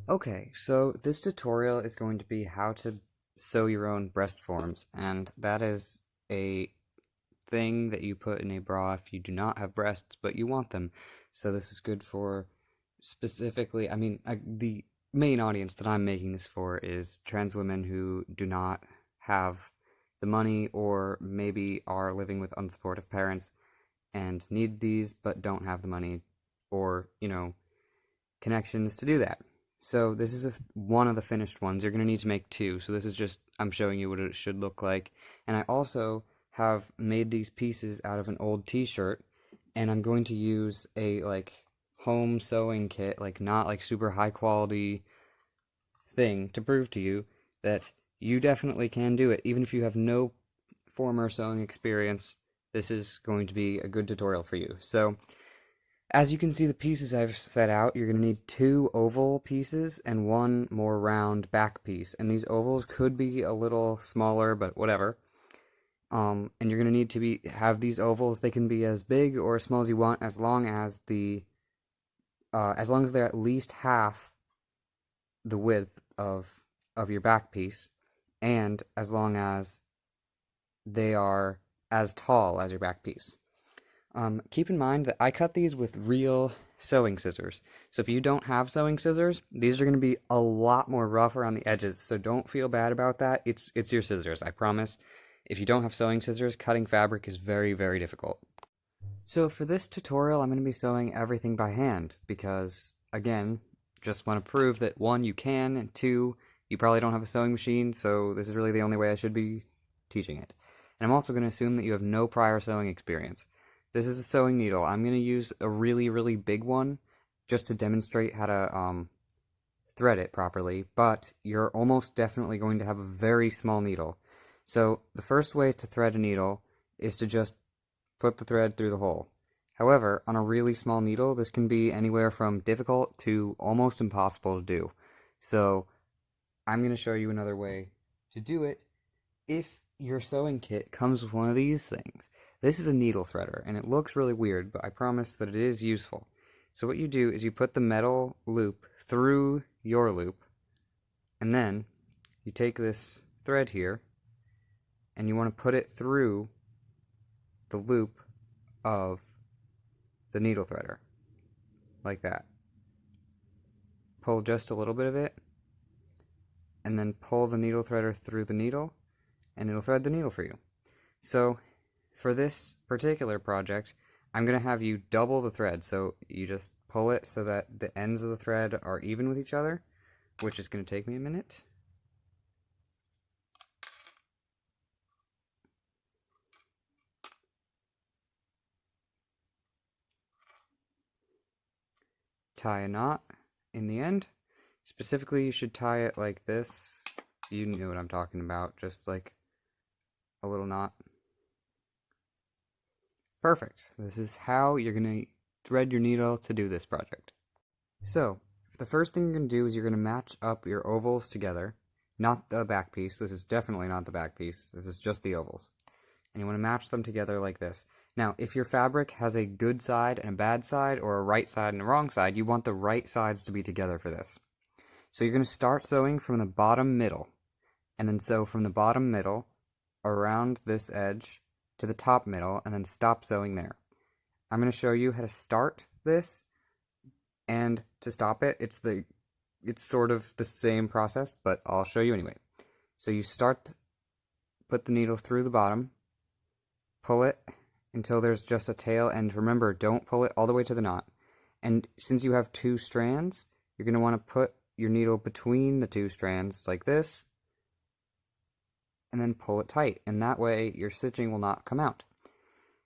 Okay, so this tutorial is going to be how to sew your own breast forms, and that is a thing that you put in a bra if you do not have breasts, but you want them. So this is good for specifically, the main audience that I'm making this for is trans women who do not have the money or maybe are living with unsupportive parents and need these but don't have the money or, connections to do that. So this is one of the finished ones. You're going to need to make two. So this is just, I'm showing you what it should look like. And I also have made these pieces out of an old t-shirt, and I'm going to use a home sewing kit, not super high quality thing to prove to you that you definitely can do it. Even if you have no former sewing experience, this is going to be a good tutorial for you. So as you can see, the pieces I've set out, you're going to need two oval pieces and one more round back piece. And these ovals could be a little smaller, but whatever. And you're going to need to have these ovals. They can be as big or as small as you want, as long as they're at least half the width of your back piece, and as long as they are as tall as your back piece. Keep in mind that I cut these with real sewing scissors. So if you don't have sewing scissors, these are going to be a lot more rough around the edges. So don't feel bad about that. It's your scissors, I promise. If you don't have sewing scissors, cutting fabric is very, very difficult. So for this tutorial, I'm going to be sewing everything by hand because, again, just want to prove that one, you can, and two, you probably don't have a sewing machine, so this is really the only way I should be teaching it. And I'm also going to assume that you have no prior sewing experience. This is a sewing needle. I'm going to use a really, really big one just to demonstrate how to thread it properly, but you're almost definitely going to have a very small needle. So the first way to thread a needle is to just put the thread through the hole. However, on a really small needle, this can be anywhere from difficult to almost impossible to do. So I'm going to show you another way to do it if your sewing kit comes with one of these things. This is a needle threader, and it looks really weird, but I promise that it is useful. So what you do is you put the metal loop through your loop, and then you take this thread here, and you want to put it through the loop of the needle threader, like that. Pull just a little bit of it, and then pull the needle threader through the needle, and it'll thread the needle for you. So for this particular project, I'm going to have you double the thread. So you just pull it so that the ends of the thread are even with each other, which is going to take me a minute. Tie a knot in the end. Specifically, you should tie it like this. You know what I'm talking about, just like a little knot. Perfect. This is how you're going to thread your needle to do this project. So, the first thing you're going to do is you're going to match up your ovals together. Not the back piece. This is definitely not the back piece. This is just the ovals. And you want to match them together like this. Now, if your fabric has a good side and a bad side, or a right side and a wrong side, you want the right sides to be together for this. So you're going to start sewing from the bottom middle, and then sew from the bottom middle around this edge to the top middle, and then stop sewing there. I'm going to show you how to start this and to stop it. It's sort of the same process, but I'll show you anyway. So you put the needle through the bottom, pull it until there's just a tail, and remember, don't pull it all the way to the knot. And since you have two strands, you're going to want to put your needle between the two strands like this, and then pull it tight, and that way your stitching will not come out.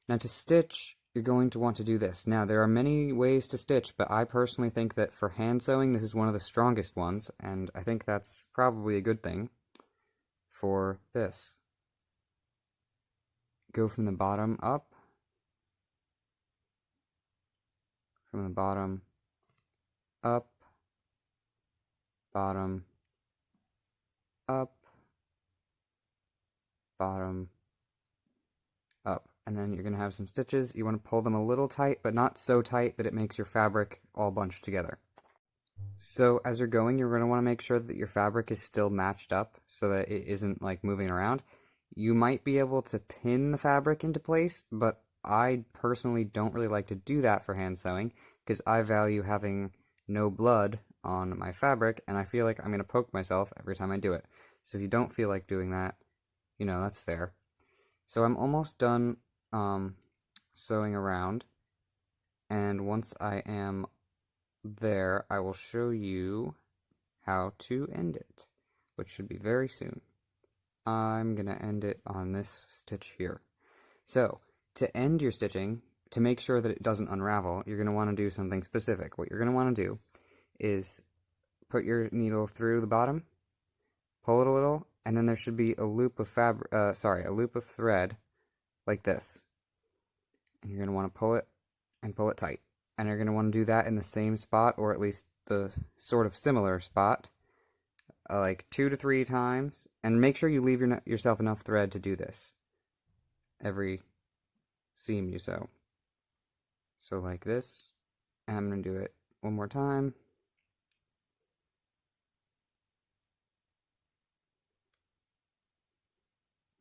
Now to stitch, you're going to want to do this. Now there are many ways to stitch, but I personally think that for hand sewing this is one of the strongest ones, and I think that's probably a good thing for this. Go from the bottom up, from the bottom up, bottom up, bottom up, and then you're going to have some stitches. You want to pull them a little tight, but not so tight that it makes your fabric all bunched together. So as you're going, you're going to want to make sure that your fabric is still matched up so that it isn't like moving around. You might be able to pin the fabric into place, but I personally don't really like to do that for hand sewing because I value having no blood on my fabric, and I feel like I'm going to poke myself every time I do it. So if you don't feel like doing that, that's fair. So I'm almost done sewing around, and once I am there, I will show you how to end it, which should be very soon. I'm going to end it on this stitch here. So, to end your stitching, to make sure that it doesn't unravel, you're going to want to do something specific. What you're going to want to do is put your needle through the bottom, pull it a little, and then there should be a loop of a loop of thread like this. And you're going to want to pull it and pull it tight. And you're going to want to do that in the same spot, or at least the sort of similar spot, like 2 to 3 times, and make sure you leave yourself enough thread to do this every seam you sew. So like this, and I'm going to do it one more time.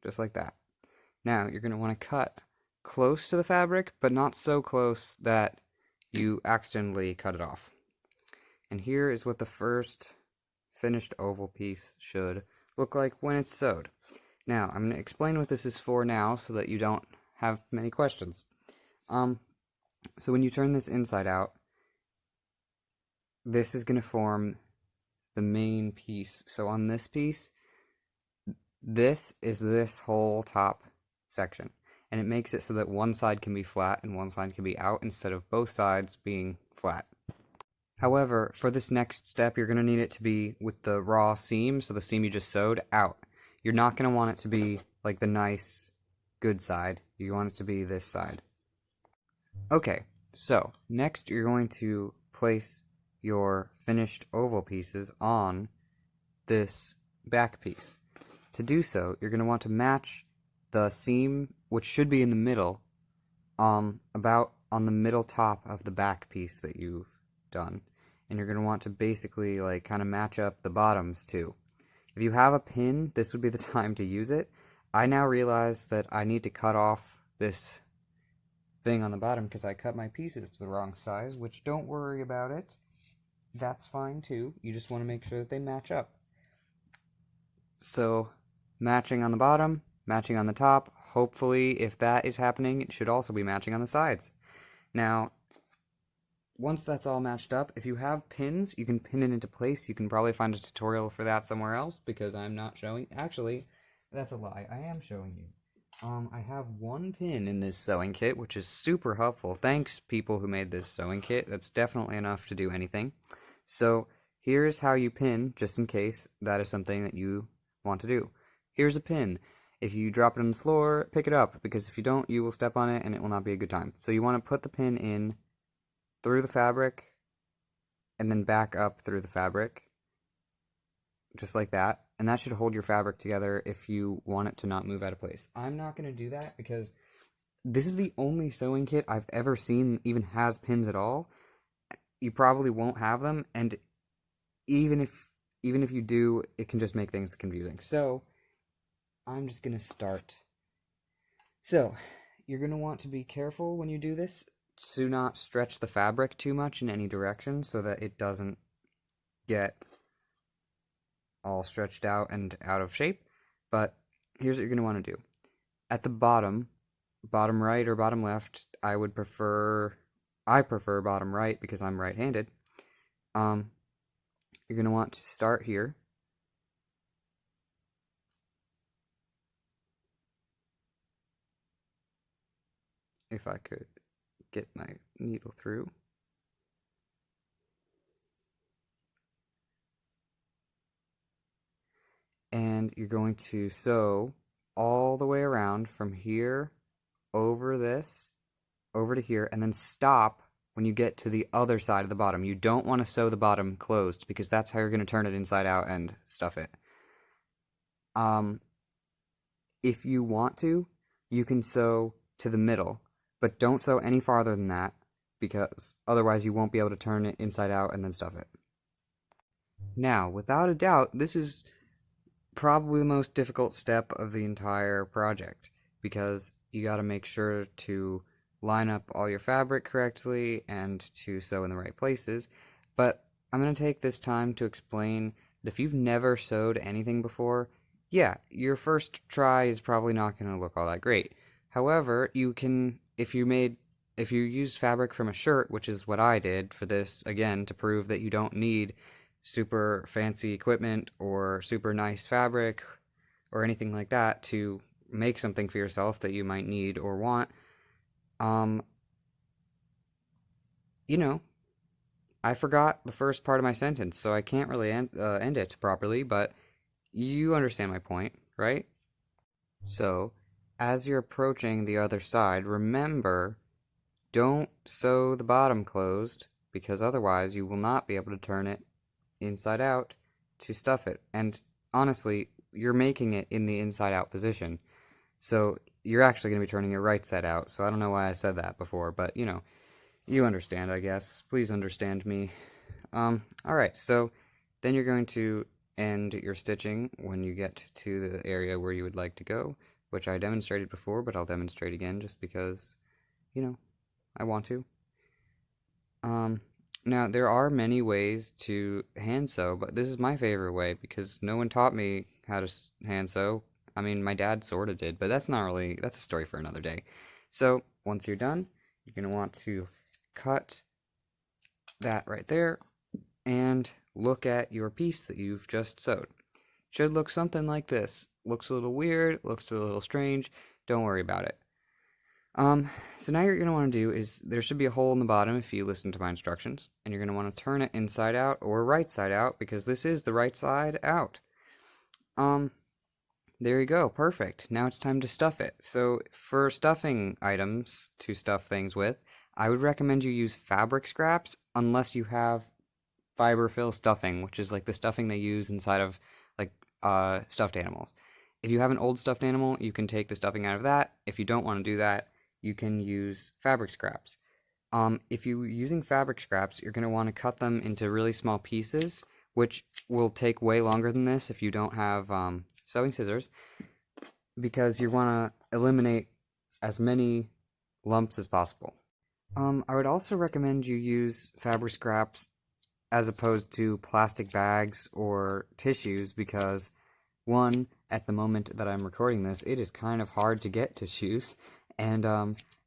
Just like that. Now you're going to want to cut close to the fabric, but not so close that you accidentally cut it off. And here is what the first finished oval piece should look like when it's sewed. Now, I'm going to explain what this is for now so that you don't have many questions. So when you turn this inside out, this is going to form the main piece. So on this piece, this is this whole top section. And it makes it so that one side can be flat and one side can be out instead of both sides being flat. However, for this next step, you're going to need it to be with the raw seam, so the seam you just sewed, out. You're not going to want it to be like the nice, good side. You want it to be this side. Okay, so next you're going to place your finished oval pieces on this back piece. To do so, you're going to want to match the seam, which should be in the middle, about on the middle top of the back piece that you've done. And you're going to want to basically like kind of match up the bottoms too. If you have a pin, this would be the time to use it. I now realize that I need to cut off this thing on the bottom because I cut my pieces to the wrong size, which don't worry about it. That's fine too. You just want to make sure that they match up. So, matching on the bottom, matching on the top. Hopefully, if that is happening, it should also be matching on the sides. Now, once that's all matched up, if you have pins, you can pin it into place. You can probably find a tutorial for that somewhere else because I'm not showing. Actually, that's a lie. I am showing you. I have one pin in this sewing kit, which is super helpful. Thanks, people who made this sewing kit. That's definitely enough to do anything. So, here's how you pin, just in case that is something that you want to do. Here's a pin. If you drop it on the floor, pick it up, because if you don't, you will step on it and it will not be a good time. So you want to put the pin in through the fabric and then back up through the fabric, just like that. And that should hold your fabric together if you want it to not move out of place. I'm not going to do that because this is the only sewing kit I've ever seen even has pins at all. You probably won't have them, and even if you do, it can just make things confusing. So, I'm just going to start. So, you're going to want to be careful when you do this to not stretch the fabric too much in any direction so that it doesn't get all stretched out and out of shape. But here's what you're going to want to do. At the bottom right or bottom left, I prefer bottom right because I'm right-handed. You're going to want to start here. If I could get my needle through. And you're going to sew all the way around from here over this, over to here, and then stop when you get to the other side of the bottom. You don't want to sew the bottom closed because that's how you're going to turn it inside out and stuff it. If you want to, you can sew to the middle, but don't sew any farther than that because otherwise you won't be able to turn it inside out and then stuff it. Now, without a doubt, this is probably the most difficult step of the entire project because you got to make sure to line up all your fabric correctly and to sew in the right places. But I'm going to take this time to explain that if you've never sewed anything before, yeah, your first try is probably not going to look all that great. However, you can, if you use fabric from a shirt, which is what I did for this, again, to prove that you don't need super fancy equipment or super nice fabric or anything like that to make something for yourself that you might need or want. Um, you know, I forgot the first part of my sentence, so I can't really end it properly, but you understand my point, right? So, as you're approaching the other side, remember, don't sew the bottom closed, because otherwise you will not be able to turn it inside out to stuff it. And honestly, you're making it in the inside out position. So you're actually going to be turning it right side out. So I don't know why I said that before, but you understand, I guess. Please understand me. Alright, so then you're going to end your stitching when you get to the area where you would like to go, which I demonstrated before, but I'll demonstrate again just because, I want to. Now, there are many ways to hand sew, but this is my favorite way because no one taught me how to hand sew. I mean, my dad sort of did, but that's a story for another day. So, once you're done, you're going to want to cut that right there and look at your piece that you've just sewed. Should look something like this. Looks a little weird, looks a little strange. Don't worry about it. So now you're going to want to do is, there should be a hole in the bottom if you listen to my instructions, and you're going to want to turn it inside out or right side out, because this is the right side out. There you go, perfect. Now it's time to stuff it. So for stuffing items to stuff things with, I would recommend you use fabric scraps unless you have fiberfill stuffing, which is like the stuffing they use inside of like stuffed animals. If you have an old stuffed animal, you can take the stuffing out of that. If you don't want to do that, you can use fabric scraps. If you're using fabric scraps, you're going to want to cut them into really small pieces, which will take way longer than this if you don't have sewing scissors, because you want to eliminate as many lumps as possible. I would also recommend you use fabric scraps as opposed to plastic bags or tissues because, one, at the moment that I'm recording this, it is kind of hard to get tissues, and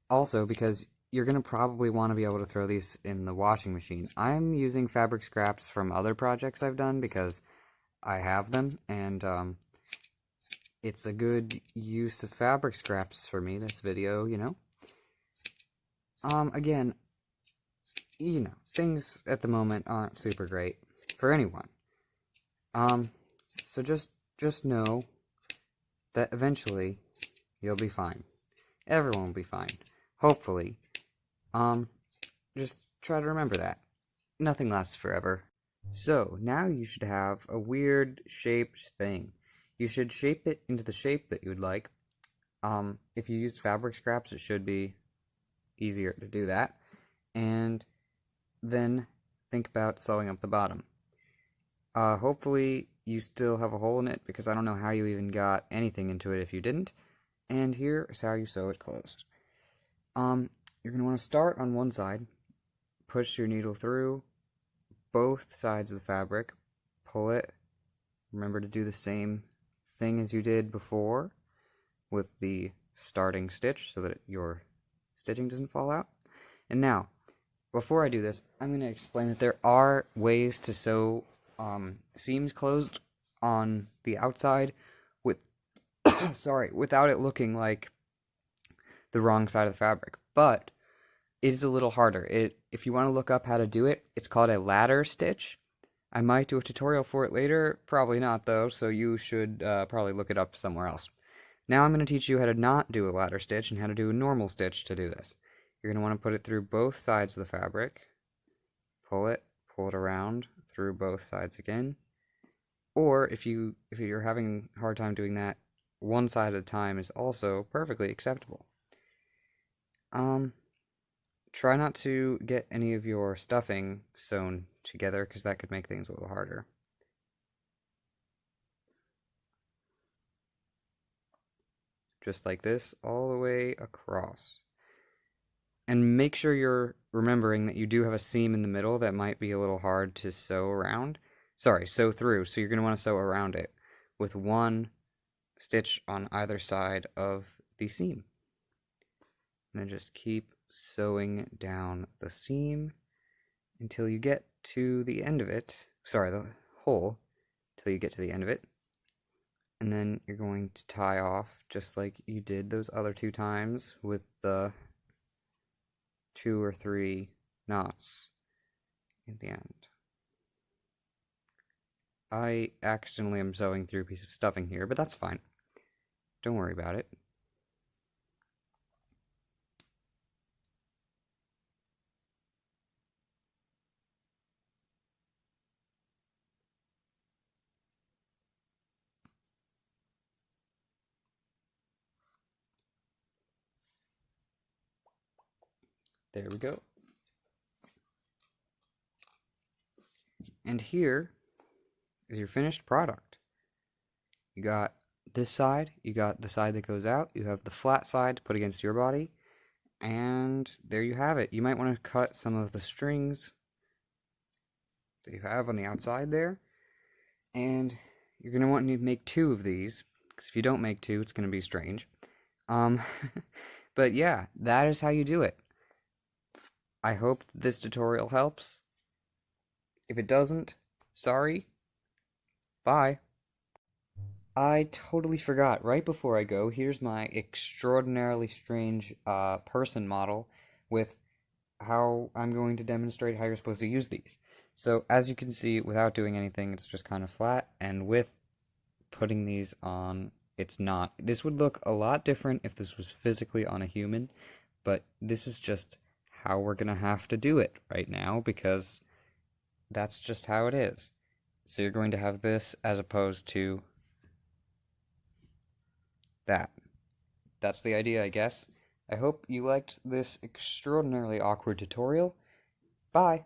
also because you're going to probably want to be able to throw these in the washing machine. I'm using fabric scraps from other projects I've done because I have them, and it's a good use of fabric scraps for me, this video, Again, things at the moment aren't super great for anyone. So just know that eventually you'll be fine. Everyone will be fine. Hopefully. Just try to remember that. Nothing lasts forever. So, now you should have a weird shaped thing. You should shape it into the shape that you would like. If you used fabric scraps, it should be easier to do that. And then think about sewing up the bottom. Hopefully you still have a hole in it because I don't know how you even got anything into it if you didn't. And here is how you sew it closed. You're going to want to start on one side, push your needle through both sides of the fabric, pull it. Remember to do the same thing as you did before with the starting stitch so that your stitching doesn't fall out. And now, before I do this, I'm going to explain that there are ways to sew seams closed on the outside with without it looking like the wrong side of the fabric. But it is a little harder. If you want to look up how to do it, it's called a ladder stitch. I might do a tutorial for it later, probably not though, so you should probably look it up somewhere else. Now I'm going to teach you how to not do a ladder stitch and how to do a normal stitch to do this. You're going to want to put it through both sides of the fabric, pull it around through both sides again. Or if you're having a hard time doing that, one side at a time is also perfectly acceptable. Try not to get any of your stuffing sewn together because that could make things a little harder. just like this, all the way across. And make sure you're remembering that you do have a seam in the middle that might be a little hard to sew around. Sorry, sew through. So you're going to want to sew around it with one stitch on either side of the seam. And then just keep sewing down the seam until you get to the end of it. Sorry, the hole, until you get to the end of it. And then you're going to tie off just like you did those other 2 times with the 2 or 3 knots at the end. I accidentally am sewing through a piece of stuffing here, but that's fine. Don't worry about it. There we go. And here is your finished product. You got this side, you got the side that goes out, you have the flat side to put against your body, and there you have it. You might want to cut some of the strings that you have on the outside there, and you're going to want to make 2 of these, because if you don't make 2, it's going to be strange. But yeah, that is how you do it. I hope this tutorial helps. If it doesn't, sorry. Bye. I totally forgot. Right before I go, here's my extraordinarily strange person model with how I'm going to demonstrate how you're supposed to use these. So as you can see, without doing anything, it's just kind of flat, and with putting these on, it's not. This would look a lot different if this was physically on a human, but this is just how we're gonna have to do it right now, because that's just how it is. So you're going to have this as opposed to that. That's the idea, I guess. I hope you liked this extraordinarily awkward tutorial. Bye!